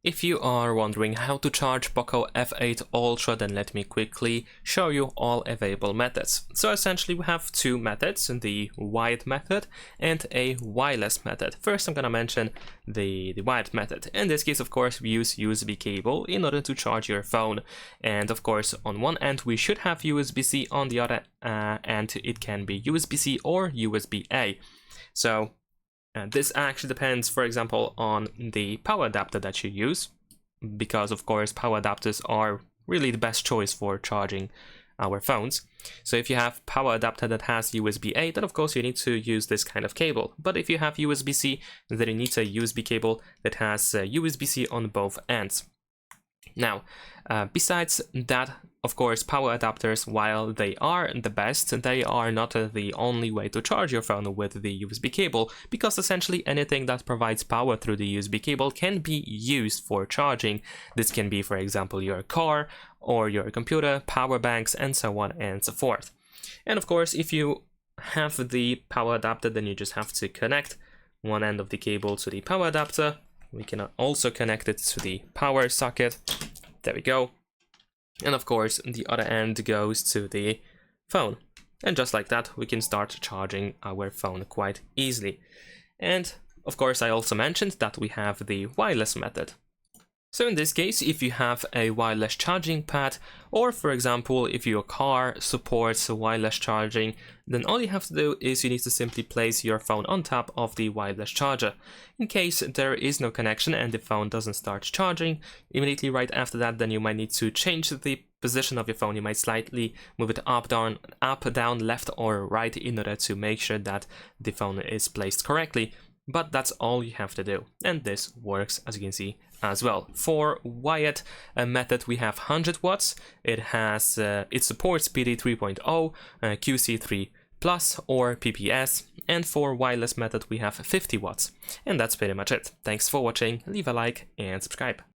If you are wondering how to charge POCO F8 Ultra, then let me quickly show you all available methods. So essentially we have two methods, the wired method and a wireless method. First I'm gonna mention the wired method. In this case, of course, we use USB cable in order to charge your phone. And of course, on one end we should have USB-C, on the other end it can be USB-C or USB-A. So this actually depends, for example, on the power adapter that you use, because of course power adapters are really the best choice for charging our phones. So if you have power adapter that has USB-A, then of course you need to use this kind of cable. But if you have USB-C, then you need a USB cable that has USB-C on both ends. Now, besides that, of course, power adapters, while they are the best, they are not the only way to charge your phone with the USB cable, because essentially anything that provides power through the USB cable can be used for charging. This can be, for example, your car or your computer, power banks, and so on and so forth. And of course, if you have the power adapter, then you just have to connect one end of the cable to the power adapter. We can also connect it to the power socket. There we go. And of course, the other end goes to the phone. And just like that, we can start charging our phone quite easily. And of course, I also mentioned that we have the wireless method. So in this case, if you have a wireless charging pad, or for example, if your car supports wireless charging, then all you have to do is you need to simply place your phone on top of the wireless charger. In case there is no connection and the phone doesn't start charging, immediately right after that, then you might need to change the position of your phone. You might slightly move it up, down, left or right in order to make sure that the phone is placed correctly. But that's all you have to do, and this works, as you can see, as well. For wired method, we have 100 watts. It supports PD 3.0, QC3 Plus or PPS, and for wireless method we have 50 watts. And that's pretty much it. Thanks for watching, leave a like and subscribe.